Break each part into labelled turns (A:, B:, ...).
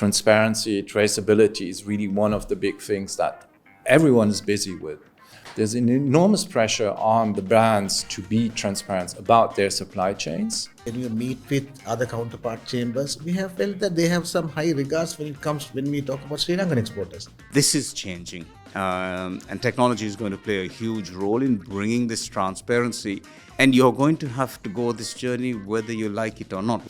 A: transparency, traceability is really one of the big things that everyone is busy with. There's an enormous pressure on the brands to be transparent about their supply chains.
B: When you meet with other counterpart chambers, we have felt that they have some high regards when we talk about Sri Lankan exporters.
C: This is changing, and technology is going to play a huge role in bringing this transparency, and you're going to have to go this journey whether you like it or not.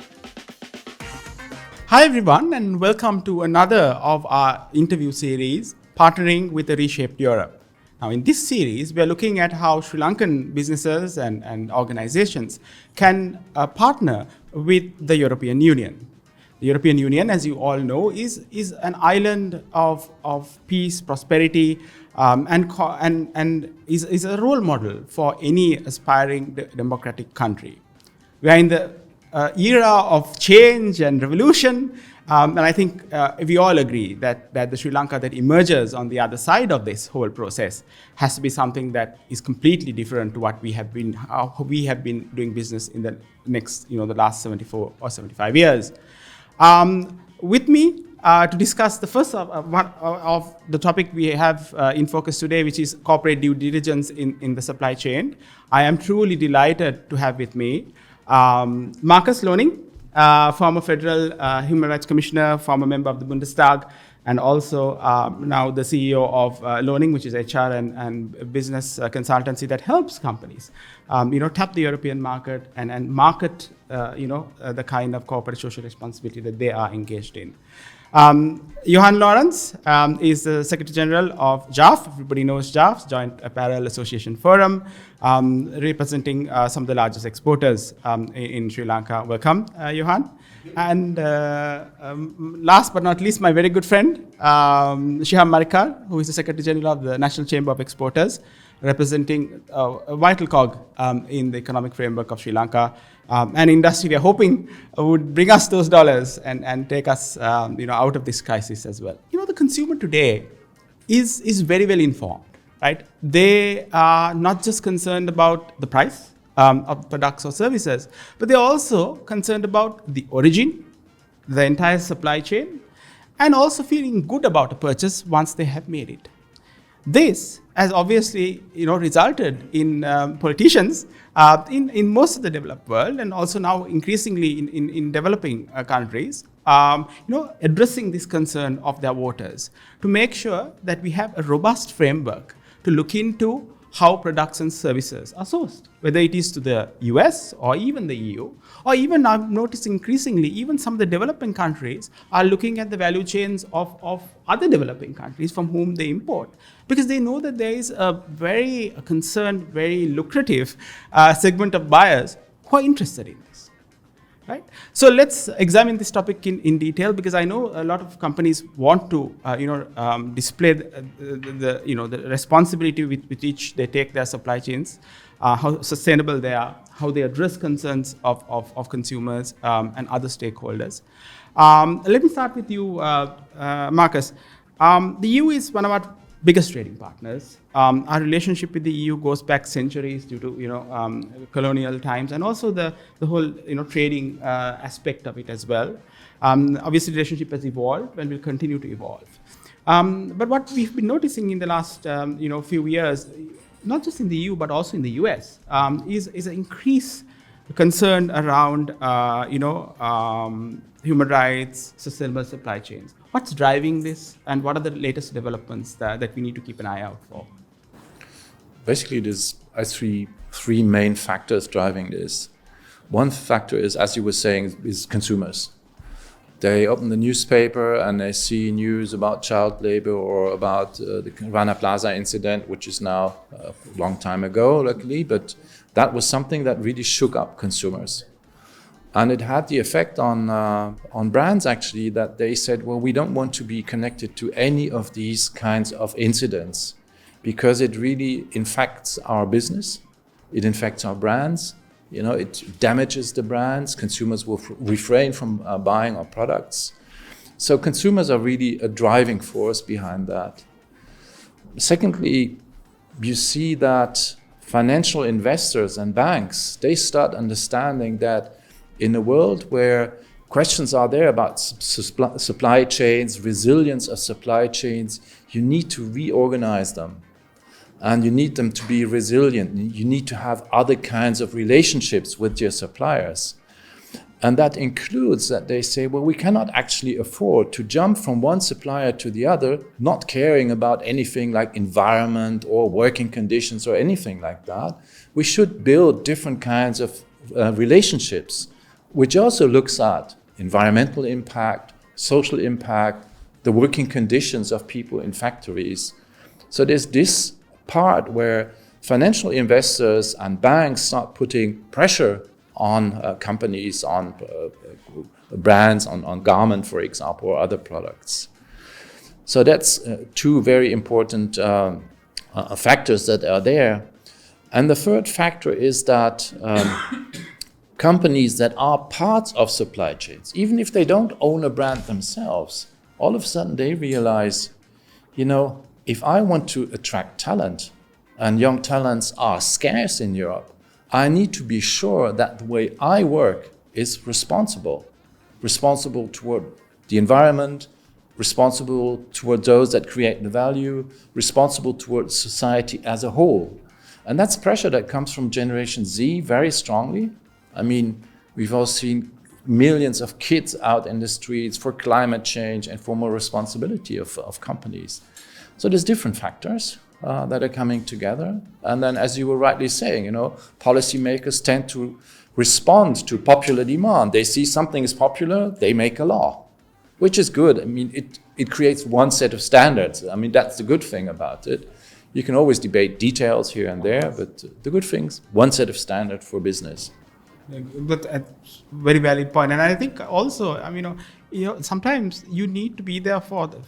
D: Hi everyone, and welcome to another of our interview series partnering with the Reshape Europe. Now in this series, we are looking at how Sri Lankan businesses and organizations can partner with the European Union. The European Union, as you all know, is an island of peace, prosperity, and is a role model for any aspiring democratic country. We are in the era of change and revolution, and I think we all agree that the Sri Lanka that emerges on the other side of this whole process has to be something that is completely different to what how we have been doing business in the last 74 or 75 years. With me to discuss the first of the topic we have in focus today, which is corporate due diligence in the supply chain, I am truly delighted to have with me Markus Löning, former Federal Human Rights Commissioner, former member of the Bundestag, and also now the CEO of Löning, which is HR and business consultancy that helps companies, tap the European market and market, the kind of corporate social responsibility that they are engaged in. Yohan Lawrence is the Secretary General of JAF. Everybody knows JAF, Joint Apparel Association Forum, representing some of the largest exporters in Sri Lanka. Welcome, Yohan. And last but not least, my very good friend, Shiham Marikar, who is the Secretary General of the National Chamber of Exporters, representing a vital cog in the economic framework of Sri Lanka. An industry we are hoping would bring us those dollars and take us out of this crisis as well. The consumer today is very well informed, right? They are not just concerned about the price of products or services, but they're also concerned about the origin, the entire supply chain, and also feeling good about a purchase once they have made it. This has obviously, resulted in politicians in most of the developed world, and also now increasingly in developing countries, addressing this concern of their voters to make sure that we have a robust framework to look into how products and services are sourced, whether it is to the US or even the EU, or even I've noticed increasingly, even some of the developing countries are looking at the value chains of other developing countries from whom they import, because they know that there is a very concerned, very lucrative segment of buyers who are interested in this. Right? So let's examine this topic in detail, because I know a lot of companies want to, display the responsibility with which they take their supply chains, how sustainable they are, how they address concerns of consumers and other stakeholders. Let me start with you, Markus. The EU is one of our biggest trading partners. Our relationship with the EU goes back centuries due to colonial times, and also the whole trading aspect of it as well. Obviously, the relationship has evolved and will continue to evolve. But what we've been noticing in the last few years, not just in the EU but also in the US, is an increased concern around human rights, sustainable supply chains. What's driving this, and what are the latest developments that we need to keep an eye out for?
A: Basically, there's three main factors driving this. One factor is, as you were saying, is consumers. They open the newspaper and they see news about child labor or about the Rana Plaza incident, which is now a long time ago, luckily, but that was something that really shook up consumers. And it had the effect on brands, actually, that they said, well, we don't want to be connected to any of these kinds of incidents, because it really infects our business, it infects our brands, it damages the brands, consumers will refrain from buying our products. So consumers are really a driving force behind that. Secondly, you see that financial investors and banks, they start understanding that in a world where questions are there about supply chains, resilience of supply chains. You need to reorganize them. And you need them to be resilient. You need to have other kinds of relationships with your suppliers. And that includes that they say, well, we cannot actually afford to jump from one supplier to the other, not caring about anything like environment or working conditions or anything like that. We should build different kinds of relationships, which also looks at environmental impact, social impact, the working conditions of people in factories. So there's this part where financial investors and banks start putting pressure on companies, on brands, on garment, for example, or other products. So that's two very important factors that are there. And the third factor is that companies that are parts of supply chains, even if they don't own a brand themselves, all of a sudden they realize, if I want to attract talent, and young talents are scarce in Europe, I need to be sure that the way I work is responsible toward the environment, responsible toward those that create the value, responsible towards society as a whole. And that's pressure that comes from Generation Z very strongly. I mean, we've all seen millions of kids out in the streets for climate change and for more responsibility of companies. So there's different factors that are coming together. And then, as you were rightly saying, policymakers tend to respond to popular demand. They see something is popular, they make a law, which is good. I mean, it creates one set of standards. I mean, that's the good thing about it. You can always debate details here and there, but the good thing's one set of standard for business.
D: That's a very valid point, and I think also, sometimes you need to be there for the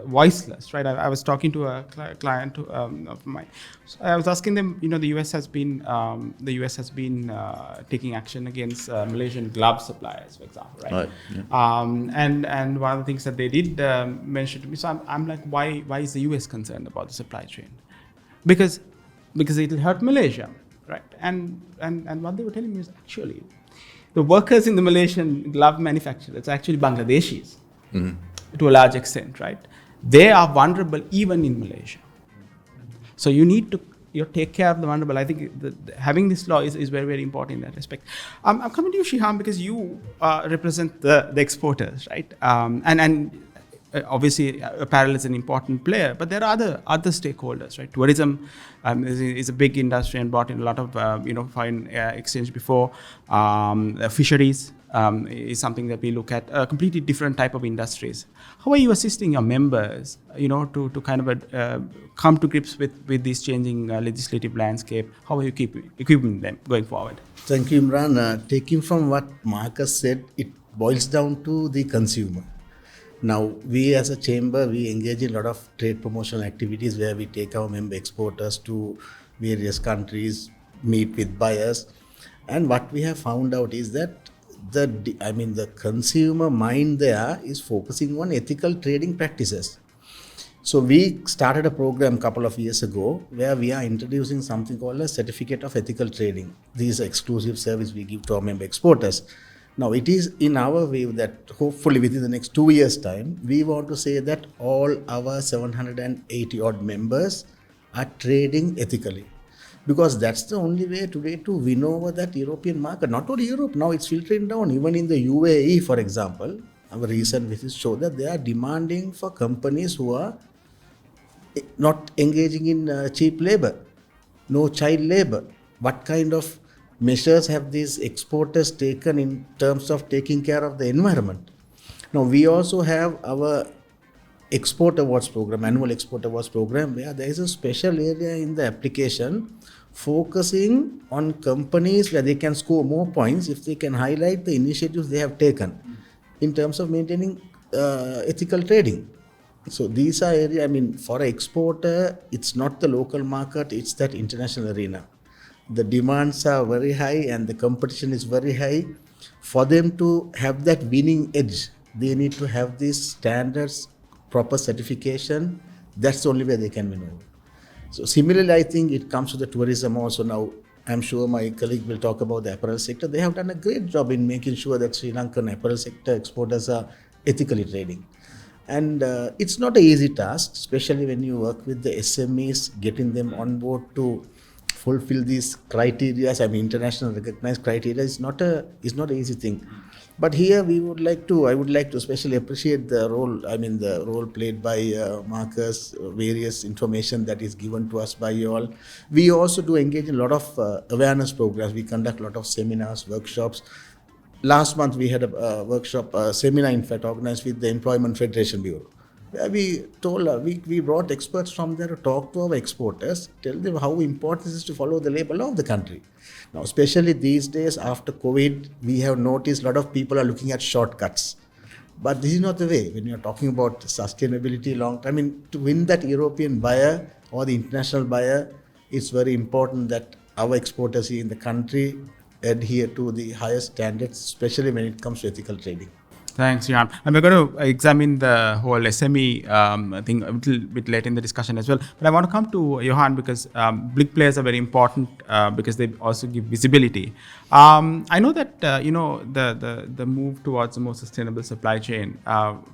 D: voiceless, right? I was talking to a client of mine. So I was asking them, the US has been taking action against Malaysian glove suppliers, for example, right? Yeah. And one of the things that they did mention to me, so I'm like, why is the US concerned about the supply chain? Because it'll hurt Malaysia. Right, and what they were telling me is actually the workers in the Malaysian glove manufacturers are actually Bangladeshis to a large extent, right? They are vulnerable even in Malaysia. So you need to take care of the vulnerable. I think having this law is very, very important in that respect. I'm coming to you, Shiham, because you represent the exporters, right? And obviously, apparel is an important player, but there are other stakeholders, right? Tourism is a big industry and brought in a lot of foreign exchange before. Fisheries is something that we look at. A completely different type of industries. How are you assisting your members, to kind of come to grips with this changing legislative landscape? How are you equipping them going forward?
B: Thank you, Imran. Taking from what Markus said, it boils down to the consumer. Now, we as a chamber, we engage in a lot of trade promotional activities where we take our member exporters to various countries, meet with buyers. And what we have found out is that the consumer mind there is focusing on ethical trading practices. So we started a program a couple of years ago where we are introducing something called a certificate of ethical trading. This is an exclusive service we give to our member exporters. Now, it is in our view that hopefully within the next 2 years' time, we want to say that all our 780 odd members are trading ethically. Because that's the only way today to win over that European market. Not only Europe, now it's filtering down. Even in the UAE, for example, our recent visits show that they are demanding for companies who are not engaging in cheap labor, no child labor. What kind of measures have these exporters taken in terms of taking care of the environment? Now, we also have our Export Awards program, annual Export Awards program, where there is a special area in the application focusing on companies where they can score more points if they can highlight the initiatives they have taken in terms of maintaining ethical trading. So these are areas, for an exporter, it's not the local market, it's that international arena. The demands are very high and the competition is very high. For them to have that winning edge, they need to have these standards, proper certification. That's the only way they can win over. So similarly, I think it comes to the tourism also now. I'm sure my colleague will talk about the apparel sector. They have done a great job in making sure that Sri Lankan apparel sector exporters are ethically trading. And it's not an easy task, especially when you work with the SMEs, getting them on board to fulfill these criteria. I mean, international recognized criteria is not an easy thing. But here I would like to especially appreciate the role played by Markus, various information that is given to us by you all. We also do engage in a lot of awareness programs. We conduct a lot of seminars, workshops. Last month we had a workshop, a seminar in fact, organized with the Employment Federation Bureau. Where we brought experts from there to talk to our exporters, tell them how important it is to follow the labor law of the country. Now, especially these days after COVID, we have noticed a lot of people are looking at shortcuts. But this is not the way. When you're talking about sustainability to win that European buyer or the international buyer, it's very important that our exporters here in the country adhere to the highest standards, especially when it comes to ethical trading.
D: Thanks, Shiham. And we're going to examine the whole SME thing a little bit later in the discussion as well. But I want to come to Yohan because big players are very important because they also give visibility. I know that the move towards a more sustainable supply chain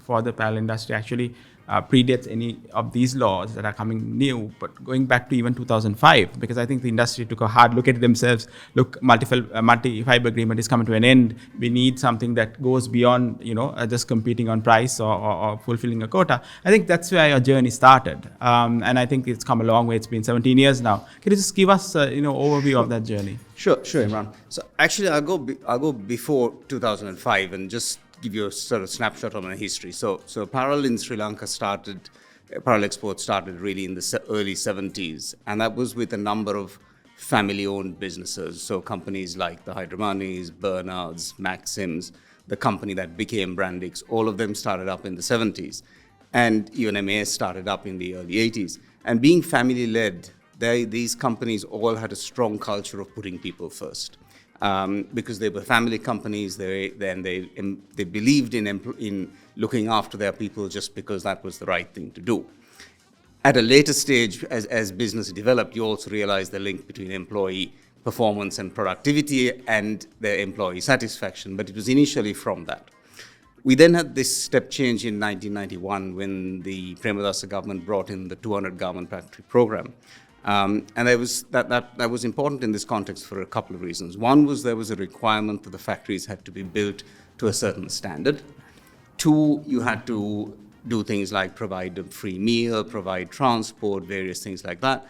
D: for the apparel industry actually predates any of these laws that are coming new, but going back to even 2005, because I think the industry took a hard look at themselves. Look, multi-fiber agreement is coming to an end. We need something that goes beyond, just competing on price or fulfilling a quota. I think that's where your journey started, and I think it's come a long way. It's been 17 years now. Can you just give us, overview of that journey?
C: Sure, Imran. So actually, I'll go before 2005 and just give you a sort of snapshot of my history. So apparel in Sri Lanka apparel exports started really in the early 70s, and that was with a number of family-owned businesses. So companies like the Hydermanis, Bernards, Maxims, the company that became Brandix, all of them started up in the 70s. And even MAS started up in the early 80s. And being family-led, these companies all had a strong culture of putting people first. Because they were family companies, they believed in looking after their people just because that was the right thing to do. At a later stage, as business developed, you also realize the link between employee performance and productivity and their employee satisfaction, but it was initially from that. We then had this step change in 1991 when the Premadasa government brought in the 200 garment factory program. And that was important in this context for a couple of reasons. One was there was a requirement that the factories had to be built to a certain standard. Two, you had to do things like provide a free meal, provide transport, various things like that.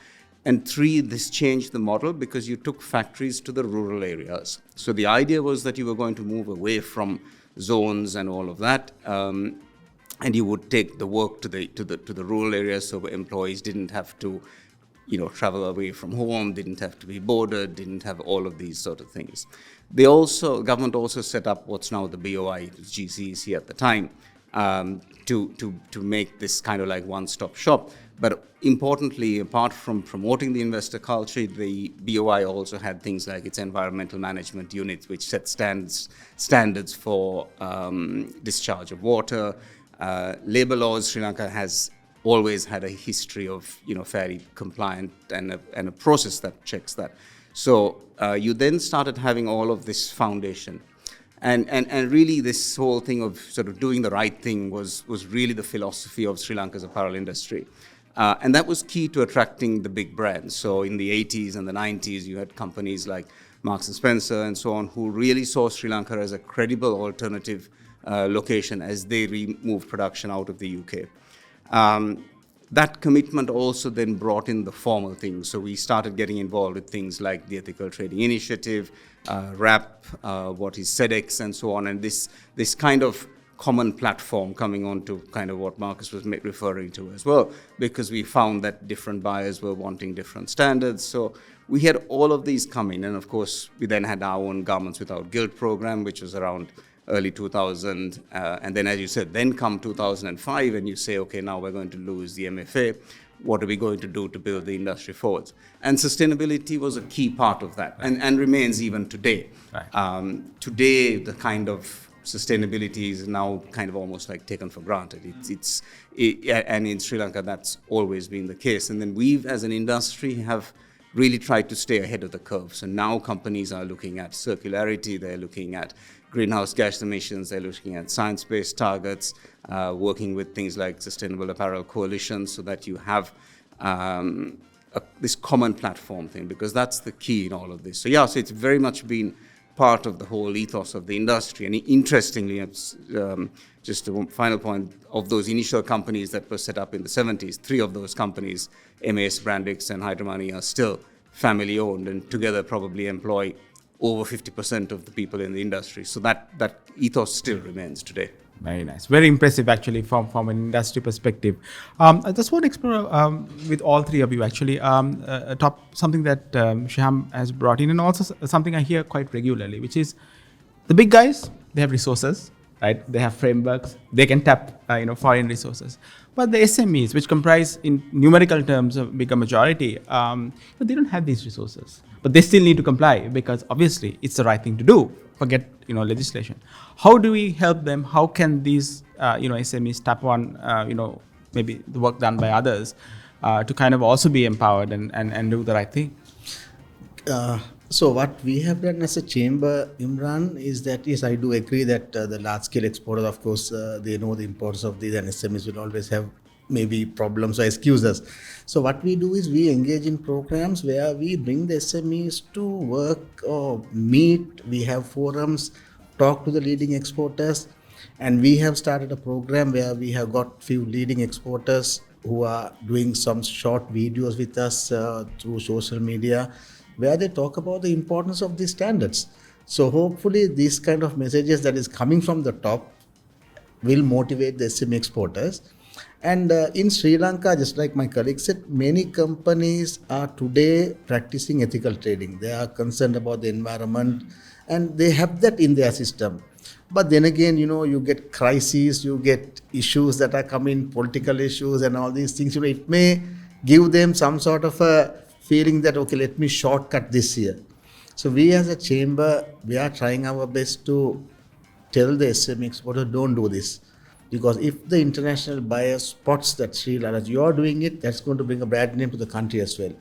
C: And three, this changed the model because you took factories to the rural areas. So the idea was that you were going to move away from zones and all of that, and you would take the work to the rural areas, so employees didn't have to travel away from home, didn't have to be boarded, didn't have all of these sort of things. Government also set up what's now the BOI, GCEC at the time, to make this kind of like one-stop shop. But importantly, apart from promoting the investor culture, the BOI also had things like its environmental management unit, which set standards for discharge of water. Labor laws, Sri Lanka has always had a history of fairly compliant and a process that checks that. So you then started having all of this foundation. And really this whole thing of sort of doing the right thing was really the philosophy of Sri Lanka's apparel industry. And that was key to attracting the big brands. So in the 80s and the 90s, you had companies like Marks & Spencer and so on who really saw Sri Lanka as a credible alternative location as they removed production out of the UK. That commitment also then brought in the formal things. So we started getting involved with things like the Ethical Trading Initiative, RAP, what is SEDEX, and so on. And this kind of common platform coming on to kind of what Markus was referring to as well, because we found that different buyers were wanting different standards. So we had all of these coming. And of course, we then had our own Garments Without Guilt program, which was around early 2000, and then as you said, then come 2005 and you say, okay, now we're going to lose the MFA. What are we going to do to build the industry forwards? And sustainability was a key part of that, and remains even today. Right. Today, the kind of sustainability is now kind of almost like taken for granted. And in Sri Lanka, that's always been the case. And then we, as an industry, have really tried to stay ahead of the curve. So now companies are looking at circularity, they're looking at greenhouse gas emissions, they're looking at science-based targets, working with things like Sustainable Apparel Coalition so that you have this common platform thing, because that's the key in all of this. So so it's very much been part of the whole ethos of the industry. And interestingly, just a final point, of those initial companies that were set up in the 70s, 3 of those companies, MAS, Brandix, and Hydromani, are still family owned and together probably employ over 50% of the people in the industry. So that ethos still remains today.
D: Very nice. Very impressive, actually, from an industry perspective. I just want to explore with all 3 of you, actually, something that Shiham has brought in, and also something I hear quite regularly, which is the big guys, they have resources, right? They have frameworks. They can tap, foreign resources. But the SMEs, which comprise in numerical terms a bigger majority, but they don't have these resources. But they still need to comply because obviously it's the right thing to do. Forget legislation. How do we help them? How can these SMEs tap on maybe the work done by others to kind of also be empowered and do the right thing?
B: So what we have done as a chamber, Imran, is that yes, I do agree that the large scale exporters, of course, they know the importance of these, and SMEs will always have maybe problems or excuses. So what we do is we engage in programs where we bring the SMEs to work or meet. We have forums, talk to the leading exporters, and we have started a program where we have got few leading exporters who are doing some short videos with us through social media, where they talk about the importance of these standards. So hopefully these kind of messages that is coming from the top will motivate the SME exporters. And in Sri Lanka, just like my colleague said, many companies are today practicing ethical trading. They are concerned about the environment and they have that in their system. But then again, you get crises, you get issues that are coming, political issues and all these things. It may give them some sort of a feeling that, okay, let me shortcut this year. So we as a chamber, we are trying our best to tell the SME exporter, don't do this. Because if the international buyer spots that Sri Lanka, you are doing it, that's going to bring a bad name to the country as well.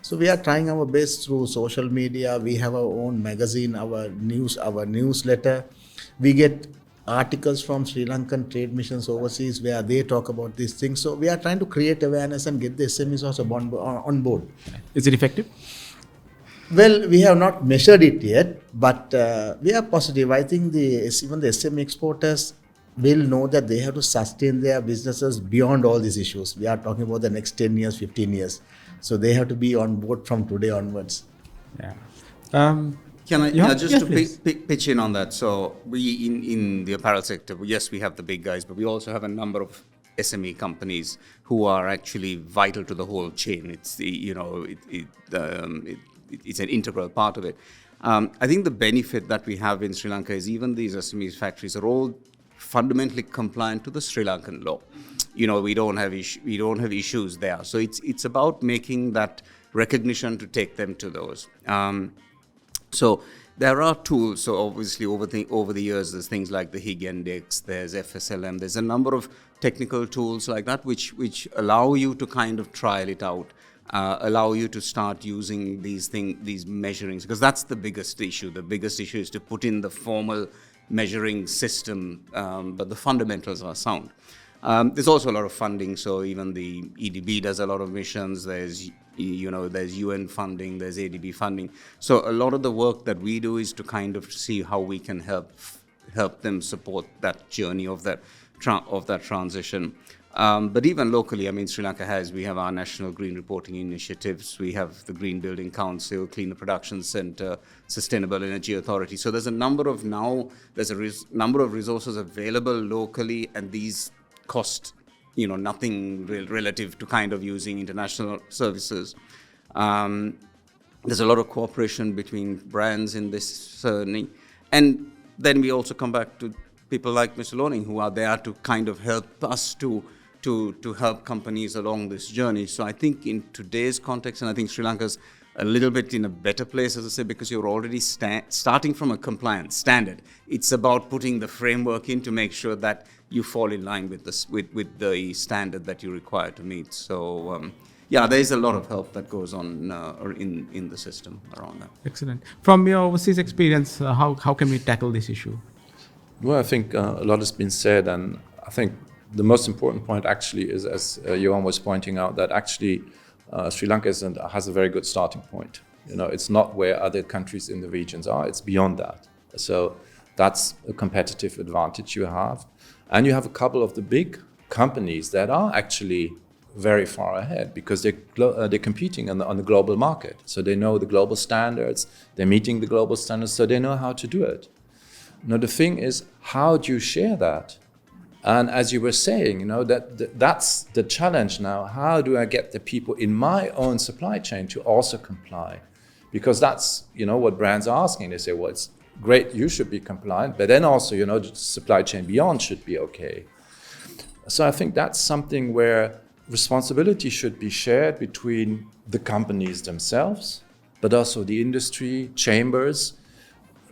B: So we are trying our best through social media. We have our own magazine, our newsletter. We get articles from Sri Lankan trade missions overseas where they talk about these things. So we are trying to create awareness and get the SMEs also on board.
D: Is it effective?
B: Well, we have not measured it yet, but we are positive. I think even the SME exporters will know that they have to sustain their businesses beyond all these issues. We are talking about the next 10 years, 15 years. So they have to be on board from today onwards.
D: Yeah.
C: Can I
D: yes,
C: pitch in on that? So we in the apparel sector, yes, we have the big guys, but we also have a number of SME companies who are actually vital to the whole chain. It's it's an integral part of it. I think the benefit that we have in Sri Lanka is even these SME factories are all fundamentally compliant to the Sri Lankan law. We don't have issues there. So it's about making that recognition to take them to those. So there are tools. So obviously over the years, there's things like the HIG Index, there's FSLM, there's a number of technical tools like that which allow you to kind of trial it out, allow you to start using these measurings, because that's the biggest issue. The biggest issue is to put in the formal measuring system, but the fundamentals are sound. There's also a lot of funding, so even the EDB does a lot of missions. There's UN funding, there's ADB funding. So a lot of the work that we do is to kind of see how we can help them support that journey of that transition. But even locally, Sri Lanka we have our national green reporting initiatives. We have the Green Building Council, Cleaner Production Center, Sustainable Energy Authority. So there's a number of resources available locally, and these cost nothing relative to kind of using international services. There's a lot of cooperation between brands in this journey. And then we also come back to people like Mr. Löning, who are there to kind of help us to help companies along this journey. So I think in today's context, and I think Sri Lanka's a little bit in a better place, as I say, because you're already starting from a compliance standard. It's about putting the framework in to make sure that you fall in line with the standard that you require to meet. So yeah, there is a lot of help that goes on in the system around that.
D: Excellent. From your overseas experience, how can we tackle this issue?
A: Well, I think a lot has been said, and I think the most important point actually is, as Johan was pointing out, that actually Sri Lanka has a very good starting point. It's not where other countries in the regions are, it's beyond that. So that's a competitive advantage you have. And you have a couple of the big companies that are actually very far ahead because they're competing on the global market. So they know the global standards, they're meeting the global standards, so they know how to do it. Now the thing is, how do you share that? And as you were saying, that's the challenge now. How do I get the people in my own supply chain to also comply? Because that's, what brands are asking. They say, well, it's great, you should be compliant, but then also, the supply chain beyond should be okay. So I think that's something where responsibility should be shared between the companies themselves, but also the industry, chambers.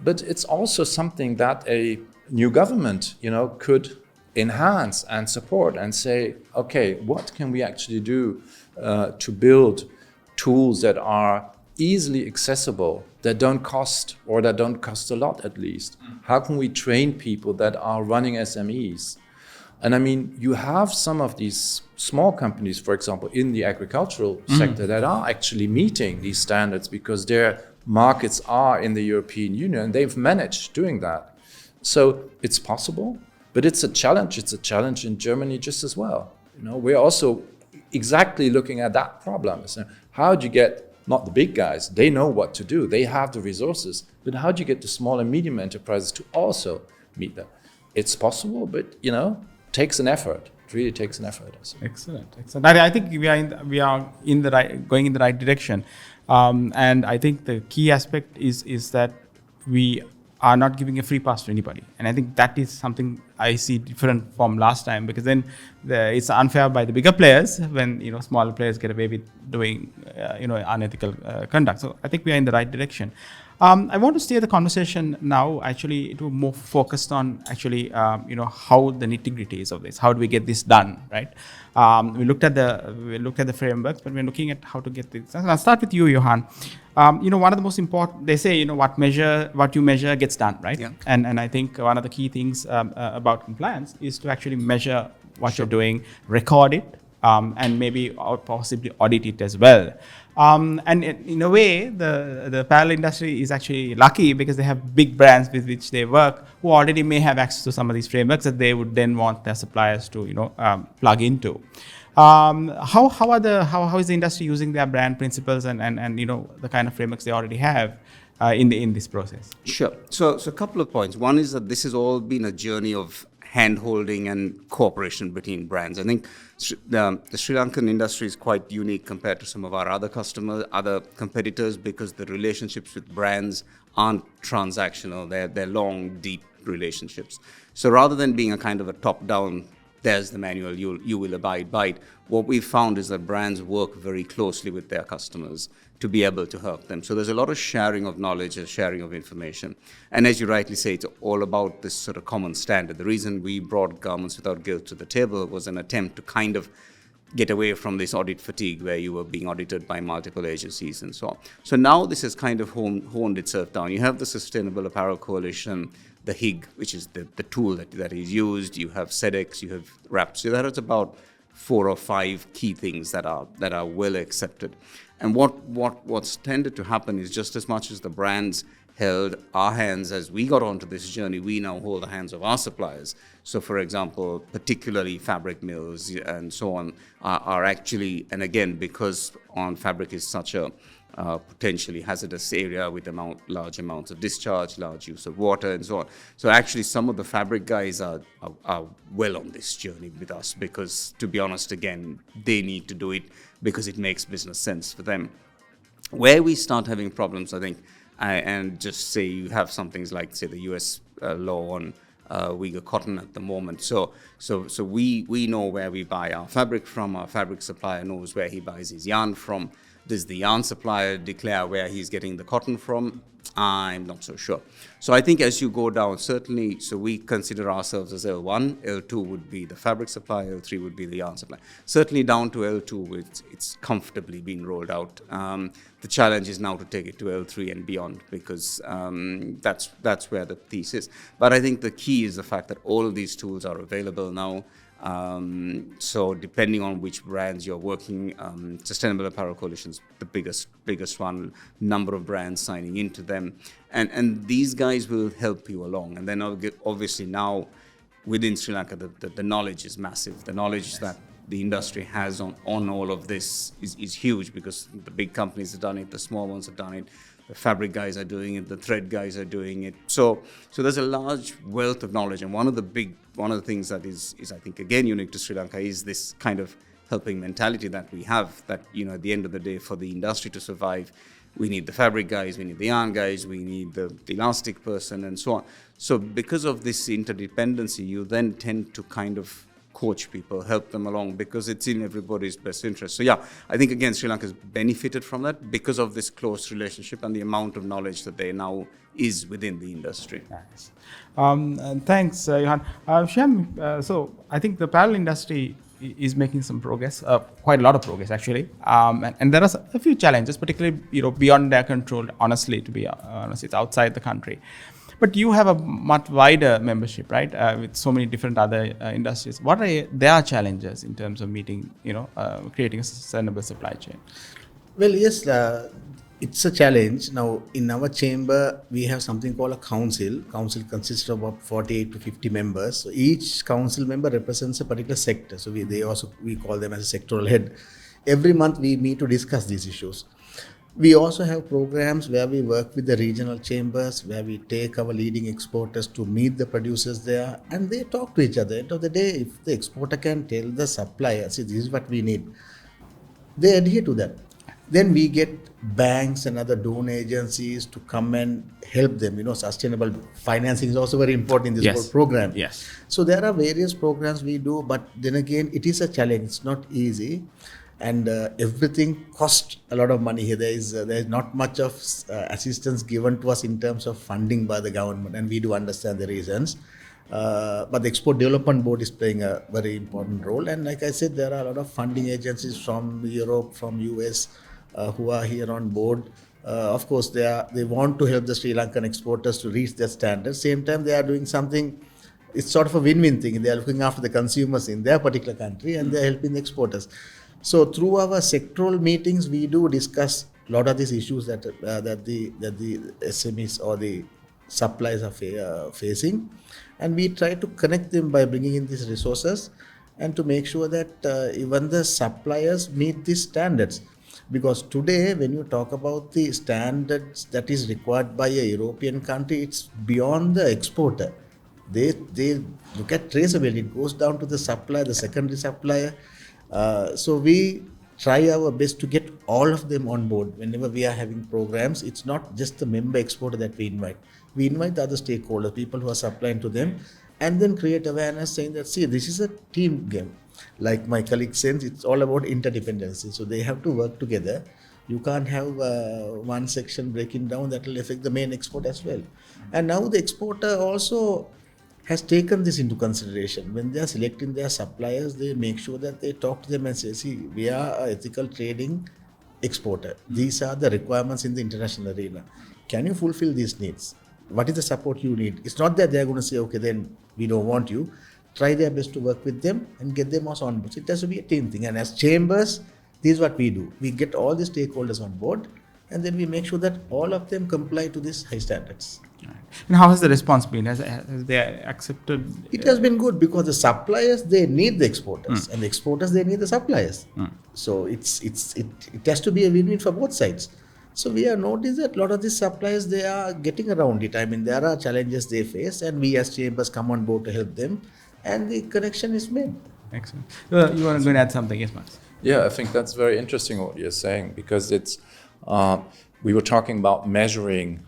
A: But it's also something that a new government, could enhance and support and say, okay, what can we actually do to build tools that are easily accessible, that don't cost a lot at least? How can we train people that are running SMEs? And I mean, you have some of these small companies, for example, in the agricultural sector that are actually meeting these standards because their markets are in the European Union. They've managed doing that. So it's possible, but it's a challenge. It's a challenge in Germany just as well. We're also exactly looking at that problem. So how do you get, not the big guys, they know what to do, they have the resources, but how do you get the small and medium enterprises to also meet them? It's possible, but takes an effort. It really takes an effort.
D: Excellent. I think we are going in the right direction, and I think the key aspect is that we are not giving a free pass to anybody, and I think that is something I see different from last time, because then it's unfair by the bigger players when smaller players get away with doing unethical conduct. So I think we are in the right direction. I want to steer the conversation now actually to more focused on actually how the nitty-gritties of this. How do we get this done, right? We looked at the frameworks, but we're looking at how to get this. I'll start with you, Johan. One of the most important, they say, what you measure gets done, right?
C: Yeah.
D: And I think one of the key things about compliance is to actually measure what you're doing, record it, and maybe or possibly audit it as well. And in a way, the apparel industry is actually lucky because they have big brands with which they work who already may have access to some of these frameworks that they would then want their suppliers to plug into. How is the industry using their brand principles and the kind of frameworks they already have in this process?
C: Sure. So a couple of points. One is that this has all been a journey of hand-holding and cooperation between brands. I think the Sri Lankan industry is quite unique compared to some of our other competitors, because the relationships with brands aren't transactional. They're long, deep relationships. So rather than being a kind of a top-down, there's the manual, you will abide by it, what we've found is that brands work very closely with their customers to be able to help them. So there's a lot of sharing of knowledge and sharing of information. And as you rightly say, it's all about this sort of common standard. The reason we brought Garments Without Guilt to the table was an attempt to kind of get away from this audit fatigue where you were being audited by multiple agencies and so on. So now this has kind of honed itself down. You have the Sustainable Apparel Coalition, the HIG, which is the tool that is used. You have SEDEX, you have RAP. So that is about 4 or 5 key things that are well accepted. And what's tended to happen is, just as much as the brands held our hands as we got onto this journey, we now hold the hands of our suppliers. So for example, particularly fabric mills and so on are actually, and again, because on fabric is such a potentially hazardous area with large amounts of discharge, large use of water and so on. So actually some of the fabric guys are well on this journey with us, because to be honest, again, they need to do it because it makes business sense for them. Where we start having problems, I think, and just say you have some things like, say, the US law on Uyghur cotton at the moment. So we know where we buy our fabric from. Our fabric supplier knows where he buys his yarn from. Does the yarn supplier declare where he's getting the cotton from? I'm not so sure. So I think as you go down, certainly, so we consider ourselves as L1, L2 would be the fabric supplier, L3 would be the yarn supplier. Certainly down to L2, it's comfortably being rolled out. The challenge is now to take it to L3 and beyond, because that's where the piece is. But I think the key is the fact that all of these tools are available now. So depending on which brands you're working, Sustainable Apparel Coalition's the biggest one, number of brands signing into them. And these guys will help you along. And then obviously now within Sri Lanka, the knowledge is massive. The knowledge that the industry has on all of this is huge, because the big companies have done it, the small ones have done it, the fabric guys are doing it, the thread guys are doing it. So there's a large wealth of knowledge. And one of the things that is I think again unique to Sri Lanka is this kind of helping mentality that we have, that, you know, at the end of the day, for the industry to survive, we need the fabric guys, we need the yarn guys, we need the elastic person, and so on. So because of this interdependency, you then tend to kind of coach people, help them along, because it's in everybody's best interest. So yeah, I think again, Sri Lanka has benefited from that because of this close relationship and the amount of knowledge that there now is within the industry.
D: Nice. And thanks, Johan. Shiham, so I think the apparel industry is making some progress, quite a lot of progress actually, and there are a few challenges, particularly beyond their control. Honestly, to be honest, it's outside the country. But you have a much wider membership, right? With so many different other industries. What are their challenges in terms of meeting, creating a sustainable supply chain?
B: Well, yes, it's a challenge. Now, in our chamber, we have something called a council. Council consists of about 48 to 50 members. So each council member represents a particular sector. So we call them as a sectoral head. Every month we meet to discuss these issues. We also have programs where we work with the regional chambers, where we take our leading exporters to meet the producers there, and they talk to each other. At the end of the day, if the exporter can tell the supplier, see, this is what we need, they adhere to that. Then we get banks and other donor agencies to come and help them. Sustainable financing is also very important in this whole program.
D: Yes.
B: So there are various programs we do, but then again, it is a challenge. It's not easy. And everything costs a lot of money here. There is not much of assistance given to us in terms of funding by the government, and we do understand the reasons. But the Export Development Board is playing a very important role. And like I said, there are a lot of funding agencies from Europe, from US, who are here on board. Of course, they want to help the Sri Lankan exporters to reach their standards. Same time, they are doing something. It's sort of a win-win thing. They are looking after the consumers in their particular country, and they are helping the exporters. So through our sectoral meetings, we do discuss a lot of these issues that the SMEs or the suppliers are facing, and we try to connect them by bringing in these resources and to make sure that even the suppliers meet these standards. Because today, when you talk about the standards that is required by a European country, it's beyond the exporter. They look at traceability. It goes down to the supplier, the secondary supplier. So we try our best to get all of them on board. Whenever we are having programs, it's not just the member exporter that we invite. We invite the other stakeholders, people who are supplying to them, and then create awareness saying that, see, this is a team game. Like my colleague says, it's all about interdependency. So they have to work together. You can't have one section breaking down that will affect the main export as well. And now the exporter also has taken this into consideration. When they are selecting their suppliers, they make sure that they talk to them and say, see, we are an ethical trading exporter. These are the requirements in the international arena. Can you fulfill these needs? What is the support you need? It's not that they're going to say, okay, then we don't want you. Try their best to work with them and get them also on board. So it has to be a team thing. And as chambers, this is what we do. We get all the stakeholders on board, and then we make sure that all of them comply to these high standards.
D: And how has the response been? Has they accepted?
B: It has been good, because the suppliers, they need the exporters, and the exporters, they need the suppliers. So it has to be a win-win for both sides. So we have noticed that a lot of these suppliers, they are getting around it. I mean, there are challenges they face, and we as chambers come on board to help them, and the connection is made.
D: Excellent. You want to add something? Yes, Markus.
A: Yeah, I think that's very interesting what you're saying, because it's we were talking about measuring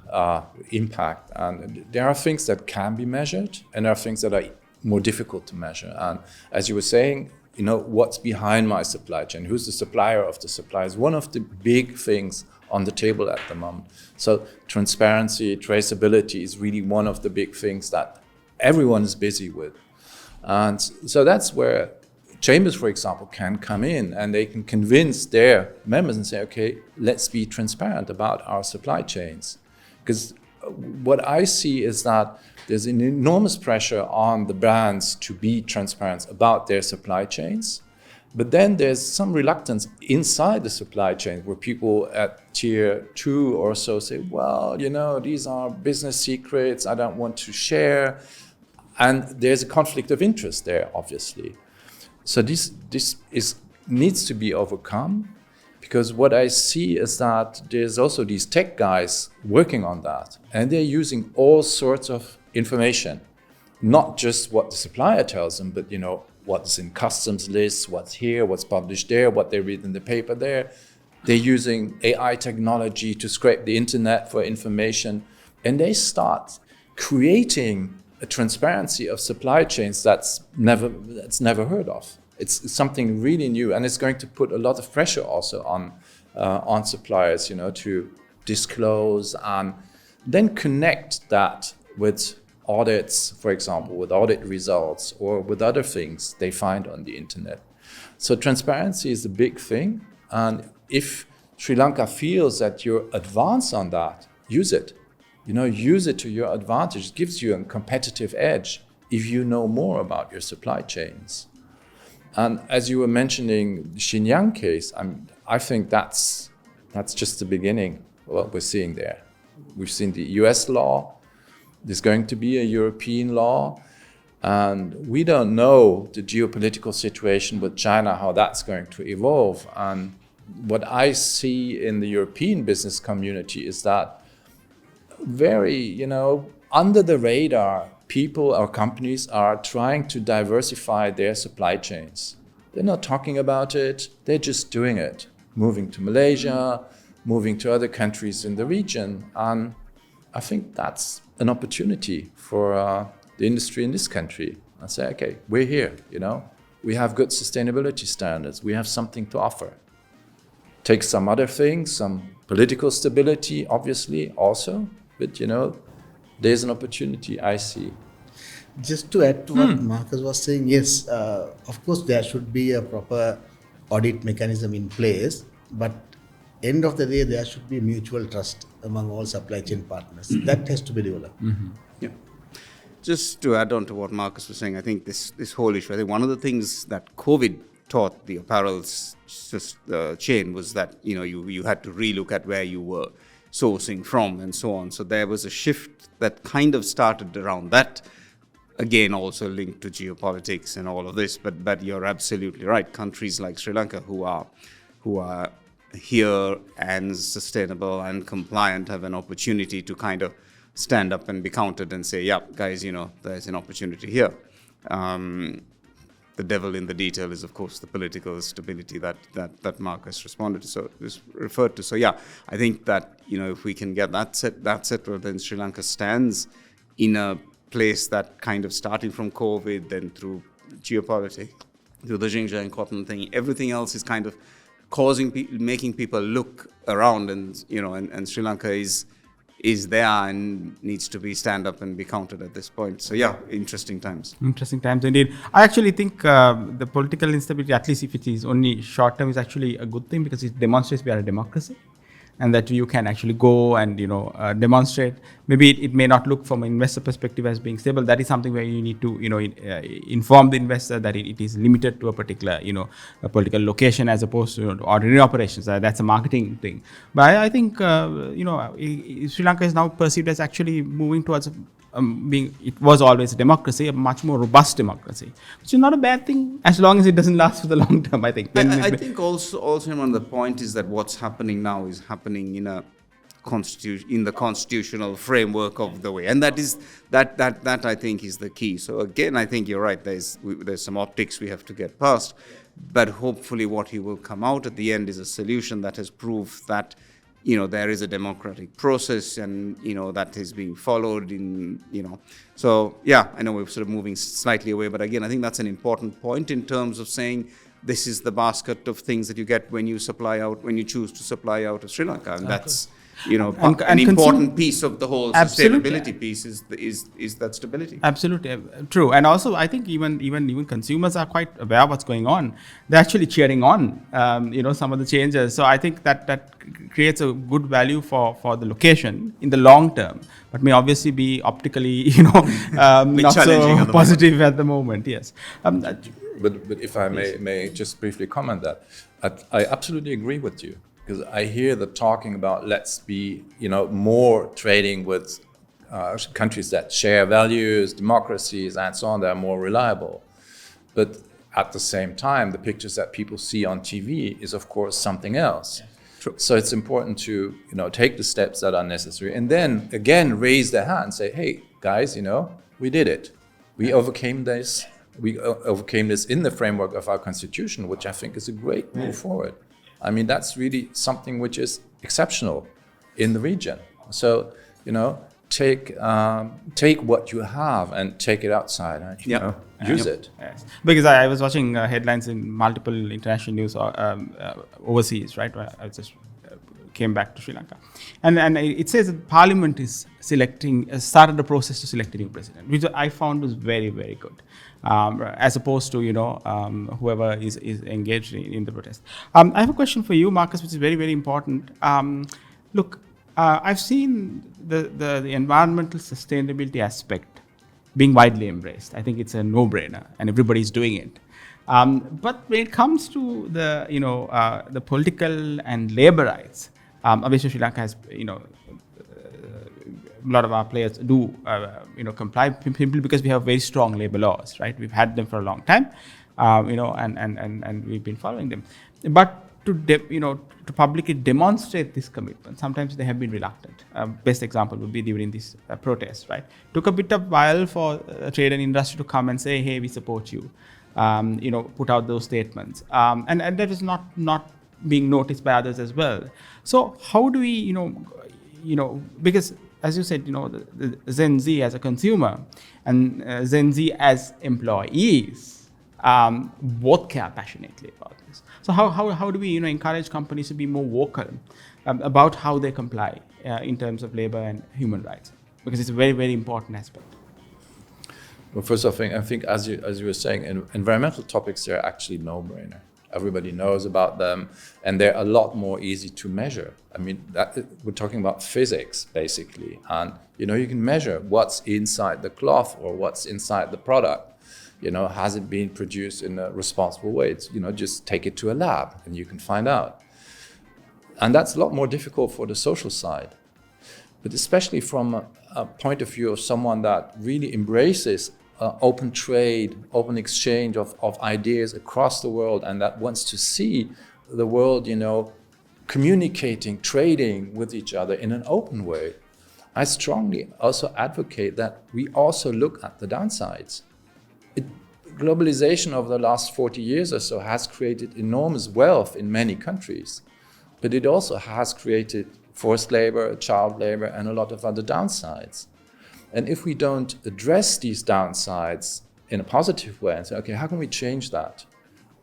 A: impact, and there are things that can be measured and there are things that are more difficult to measure. And as you were saying, what's behind my supply chain, who's the supplier of the suppliers. One of the big things on the table at the moment. So transparency, traceability is really one of the big things that everyone is busy with. And so that's where chambers, for example, can come in and they can convince their members and say, okay, let's be transparent about our supply chains. Because what I see is that there's an enormous pressure on the brands to be transparent about their supply chains. But then there's some reluctance inside the supply chain where people at tier 2 or so say, well, these are business secrets, I don't want to share. And there's a conflict of interest there, obviously. So this needs to be overcome, because what I see is that there's also these tech guys working on that, and they're using all sorts of information, not just what the supplier tells them, but what's in customs lists, what's here, what's published there, what they read in the paper there. They're using AI technology to scrape the internet for information, and they start creating a transparency of supply chains that's never heard of. It's something really new, and it's going to put a lot of pressure also on suppliers, to disclose and then connect that with audits, for example, with audit results or with other things they find on the internet. So transparency is a big thing, and if Sri Lanka feels that you're advanced on that, use it. Use it to your advantage. It gives you a competitive edge if you know more about your supply chains. And as you were mentioning the Xinjiang case, I think that's just the beginning of what we're seeing there. We've seen the US law. There's going to be a European law. And we don't know the geopolitical situation with China, how that's going to evolve. And what I see in the European business community is that very, under the radar, people or companies are trying to diversify their supply chains. They're not talking about it, they're just doing it. Moving to Malaysia, moving to other countries in the region. And I think that's an opportunity for the industry in this country. I say, okay, we're here, We have good sustainability standards. We have something to offer. Take some other things, some political stability, obviously, also. But, there's an opportunity I see.
B: Just to add to what Markus was saying, yes, of course there should be a proper audit mechanism in place, but end of the day there should be mutual trust among all supply chain partners. That has to be developed.
C: Yeah. Just to add on to what Markus was saying, I think this whole issue, I think one of the things that COVID taught the apparel chain was that you had to relook at where you were sourcing from and so on. So there was a shift that kind of started around that. Again, also linked to geopolitics and all of this, but you're absolutely right. Countries like Sri Lanka, who are here and sustainable and compliant, have an opportunity to kind of stand up and be counted and say, yeah, guys, there's an opportunity here. The devil in the detail is, of course, the political stability that Markus responded to. So this referred to. So yeah, I think that if we can get that settled, then Sri Lanka stands in a place that kind of starting from COVID, then through geopolitics, through the Xinjiang cotton thing, everything else is kind of making people look around, and and Sri Lanka is there and needs to be stand up and be counted at this point. So yeah, interesting times.
D: Interesting times indeed. I actually think the political instability, at least if it is only short term, is actually a good thing, because it demonstrates we are a democracy, and that you can actually go and demonstrate. Maybe it may not look from an investor perspective as being stable. That is something where you need to inform the investor that it is limited to a particular a political location as opposed to ordinary operations. That's a marketing thing. But I think Sri Lanka is now perceived as actually moving towards it was always a democracy, a much more robust democracy, which is not a bad thing as long as it doesn't last for the long term, I think.
C: I think also on the point is that what's happening now is happening in the constitutional framework of the way, and that I think is the key. So again, I think you're right. There's some optics we have to get past, but hopefully what will come out at the end is a solution that has proved that there is a democratic process and, that is being followed So, yeah, I know we're sort of moving slightly away, but again, I think that's an important point in terms of saying this is the basket of things that you get when you choose to supply out of Sri Lanka. And that's, an important piece of the whole sustainability piece is that stability.
D: Absolutely, true. And also, I think even consumers are quite aware of what's going on. They're actually cheering on, some of the changes. So I think that creates a good value for the location in the long term, but may obviously be optically, not so positive at the moment. Yes.
A: But if I may just briefly comment that, I absolutely agree with you. Because I hear the talking about let's be, more trading with countries that share values, democracies, and so on. That are more reliable. But at the same time, the pictures that people see on TV is, of course, something else. Yeah. True. So it's important to, take the steps that are necessary, and then again raise their hand and say, "Hey, guys, we did it. We overcame this. We overcame this in the framework of our constitution, which I think is a great move forward." I mean, that's really something which is exceptional in the region. So, take what you have and take it outside and use it.
D: Yes. Because I was watching headlines in multiple international news overseas, right? I just came back to Sri Lanka, and it says that Parliament is started the process to select a new president, which I found was very, very good. As opposed to whoever is engaged in the protest. I have a question for you, Markus, which is very, very important. Look, I've seen the environmental sustainability aspect being widely embraced. I think it's a no-brainer, and everybody's doing it. But when it comes to the political and labor rights, obviously Sri Lanka has a lot of our players do, comply simply because we have very strong labor laws, right? We've had them for a long time, and we've been following them. But to publicly demonstrate this commitment, sometimes they have been reluctant. Best example would be during this protest, right? Took a bit of while for trade and industry to come and say, "Hey, we support you," put out those statements, and that is not being noticed by others as well. So how do we, because as you said, the Gen Z as a consumer and Gen Z as employees both care passionately about this. So how do we encourage companies to be more vocal about how they comply in terms of labor and human rights? Because it's a very, very important aspect.
A: Well, first off, I think as you were saying, environmental topics are actually no-brainer. Everybody knows about them, and they're a lot more easy to measure. I mean, we're talking about physics, basically. And, you can measure what's inside the cloth or what's inside the product. Has it been produced in a responsible way? It's, just take it to a lab and you can find out. And that's a lot more difficult for the social side. But especially from a point of view of someone that really embraces open trade, open exchange of ideas across the world, and that wants to see the world, communicating, trading with each other in an open way. I strongly also advocate that we also look at the downsides. Globalization over the last 40 years or so has created enormous wealth in many countries, but it also has created forced labor, child labor, and a lot of other downsides. And if we don't address these downsides in a positive way and say, okay, how can we change that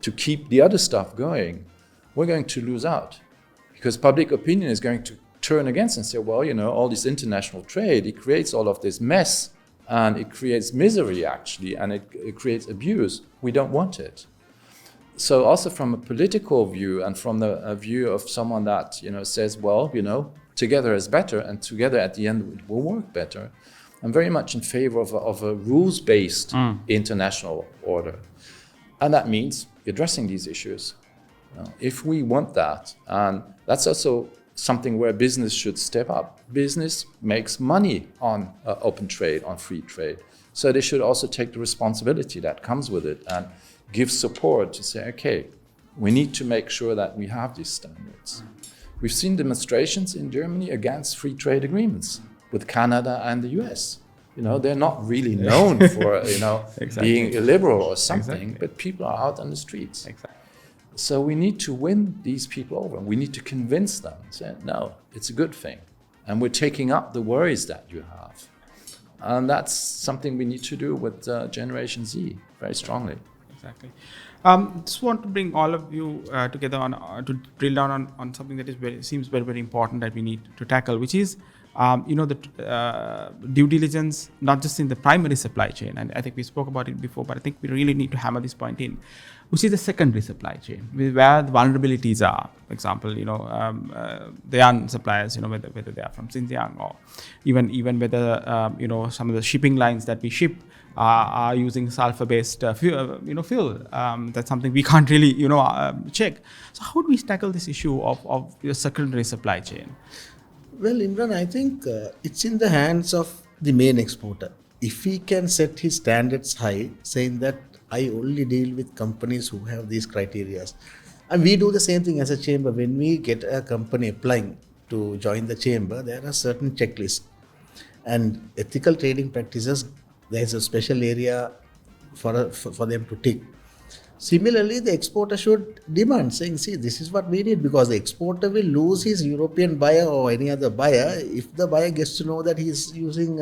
A: to keep the other stuff going, we're going to lose out. Because public opinion is going to turn against and say, well, all this international trade, it creates all of this mess and it creates misery, actually, and it creates abuse. We don't want it. So also from a political view and from the view of someone that, says, well, together is better and together at the end it will work better. I'm very much in favor of a rules-based international order. And that means addressing these issues. If we want that, and that's also something where business should step up. Business makes money on open trade, on free trade. So they should also take the responsibility that comes with it and give support to say, okay, we need to make sure that we have these standards. We've seen demonstrations in Germany against free trade agreements with Canada and the US. They're not really known for, exactly. being illiberal or something, exactly. But people are out on the streets.
D: Exactly.
A: So we need to win these people over. We need to convince them, say, no, it's a good thing. And we're taking up the worries that you have. And that's something we need to do with Generation Z very strongly.
D: Exactly. Just want to bring all of you together to drill down on something that seems very, very important that we need to tackle, which is the due diligence, not just in the primary supply chain, and I think we spoke about it before, but I think we really need to hammer this point in, which is the secondary supply chain, where the vulnerabilities are. For example, the young suppliers, whether they are from Xinjiang or even whether some of the shipping lines that we ship are using sulfur-based fuel. That's something we can't really check. So how do we tackle this issue of the secondary supply chain?
B: Well, Imran, I think it's in the hands of the main exporter. If he can set his standards high, saying that I only deal with companies who have these criteria. And we do the same thing as a chamber. When we get a company applying to join the chamber, there are certain checklists. And ethical trading practices, there's a special area for them to tick. Similarly, the exporter should demand, saying, see, this is what we need, because the exporter will lose his European buyer or any other buyer if the buyer gets to know that he's using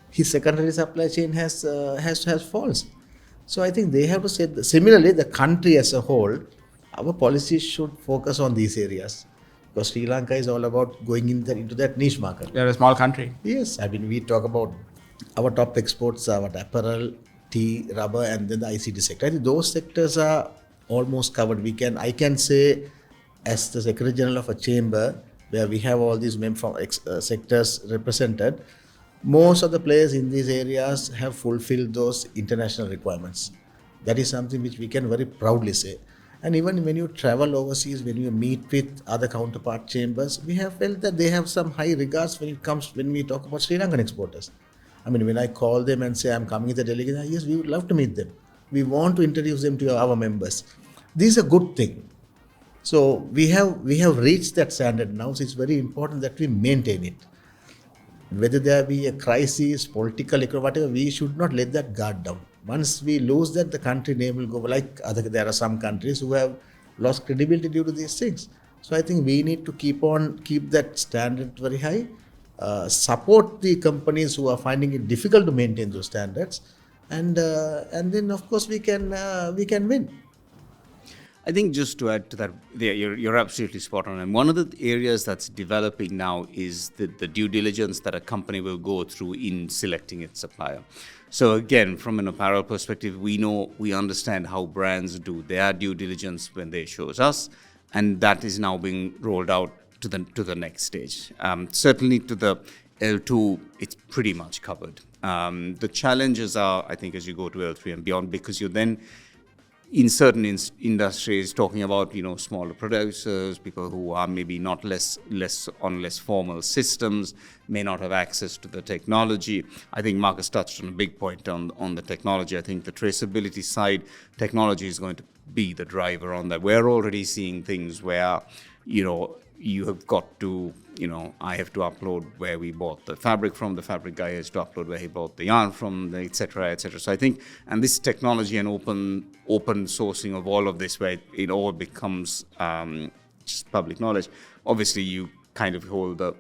B: his secondary supply chain has faults. So I think they have to say, similarly, the country as a whole, our policies should focus on these areas. Because Sri Lanka is all about going into that niche market.
D: We are a small country.
B: Yes, I mean, we talk about our top exports are apparel, tea, rubber, and then the ICT sector. I think those sectors are almost covered. I can say, as the Secretary General of a chamber, where we have all these sectors represented, most of the players in these areas have fulfilled those international requirements. That is something which we can very proudly say. And even when you travel overseas, when you meet with other counterpart chambers, we have felt that they have some high regards when we talk about Sri Lankan exporters. I mean, when I call them and say I'm coming as a delegate, yes, we would love to meet them. We want to introduce them to our members. This is a good thing. So we have reached that standard now. So it's very important that we maintain it. Whether there be a crisis, political, whatever, we should not let that guard down. Once we lose that, the country name will go there are some countries who have lost credibility due to these things. So I think we need to keep that standard very high. Support the companies who are finding it difficult to maintain those standards, and then of course we can win.
C: I think just to add to that, you're absolutely spot on. And one of the areas that's developing now is the due diligence that a company will go through in selecting its supplier. So again, from an apparel perspective, we understand how brands do their due diligence when they shows us, and that is now being rolled out to the next stage. Certainly to the L2, it's pretty much covered. The challenges are, I think, as you go to L3 and beyond, because you're then in certain industries talking about smaller producers, people who are maybe not less formal systems, may not have access to the technology. I think Markus touched on a big point on the technology. I think the traceability side, technology is going to be the driver on that. We're already seeing things where you have got to, I have to upload where we bought the fabric from, the fabric guy has to upload where he bought the yarn from, et cetera, et cetera. So I think, and this technology and open sourcing of all of this, where it all becomes just public knowledge. Obviously, you kind of hold the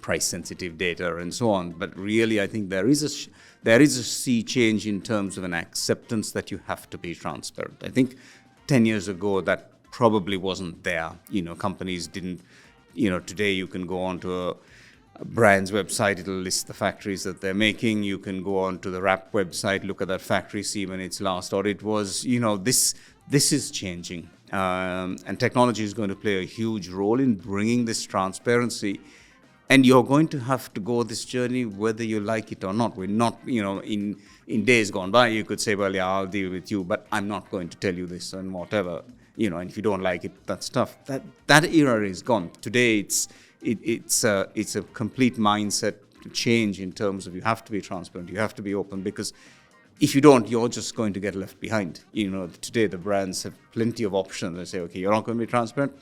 C: price-sensitive data and so on, but really, I think there is a sea change in terms of an acceptance that you have to be transparent. I think 10 years ago, that probably wasn't there. Companies didn't, today you can go onto a brand's website, it'll list the factories that they're making. You can go onto the RAP website, look at that factory, see when its last audit was. This is changing. And technology is going to play a huge role in bringing this transparency. And you're going to have to go this journey whether you like it or not. We're not, in days gone by, you could say, well, yeah, I'll deal with you, but I'm not going to tell you this and whatever. And if you don't like it, that's tough. That era is gone. Today, it's a complete mindset change in terms of you have to be transparent, you have to be open, because if you don't, you're just going to get left behind. Today the brands have plenty of options. They say, okay, you're not going to be transparent.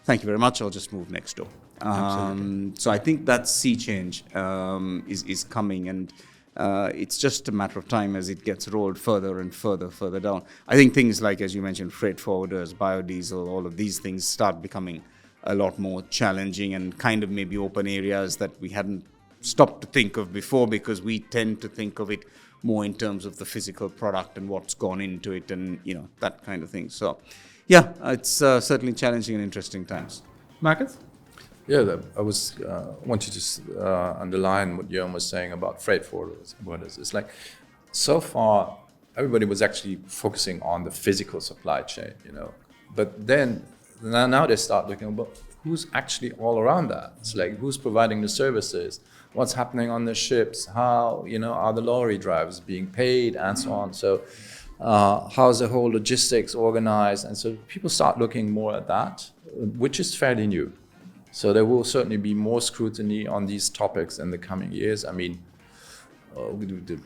C: Thank you very much. I'll just move next door. So I think that sea change is coming, and It's just a matter of time as it gets rolled further and further down. I think things like, as you mentioned, freight forwarders, biodiesel, all of these things start becoming a lot more challenging and kind of maybe open areas that we hadn't stopped to think of before, because we tend to think of it more in terms of the physical product and what's gone into it and, that kind of thing. So, yeah, it's certainly challenging and interesting times.
D: Markus?
A: Yeah, I was wanted to underline what Yohan was saying about freight forwarders. It's like, so far, everybody was actually focusing on the physical supply chain, But then, now they start looking about who's actually all around that. It's like, who's providing the services? What's happening on the ships? How, are the lorry drivers being paid and so on? So how's the whole logistics organized? And so people start looking more at that, which is fairly new. So there will certainly be more scrutiny on these topics in the coming years. I mean,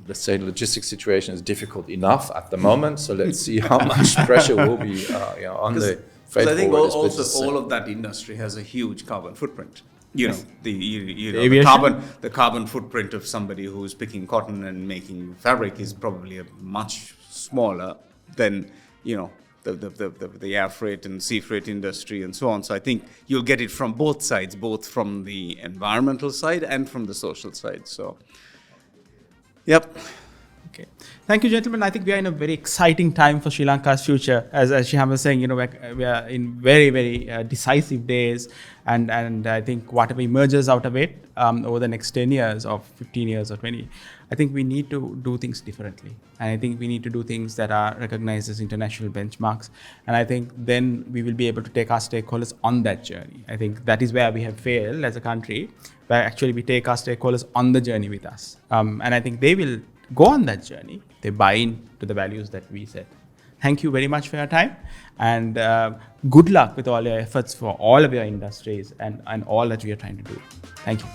A: let's say the logistics situation is difficult enough at the moment. So let's see how much pressure will be on the freight forwarders.
C: I think also all of that industry has a huge carbon footprint. The carbon footprint of somebody who's picking cotton and making fabric is probably much smaller than the air freight and sea freight industry and so on. So I think you'll get it from both sides, both from the environmental side and from the social side. So, yep.
D: Okay. Thank you, gentlemen. I think we are in a very exciting time for Sri Lanka's future. As Shiham was saying, we are in very, very decisive days. And I think whatever emerges out of it over the next 10 years or 15 years or 20, I think we need to do things differently. And I think we need to do things that are recognized as international benchmarks. And I think then we will be able to take our stakeholders on that journey. I think that is where we have failed as a country, where actually we take our stakeholders on the journey with us. And I think they will go on that journey. They buy in to the values that we set. Thank you very much for your time, and good luck with all your efforts for all of your industries and all that we are trying to do. Thank you.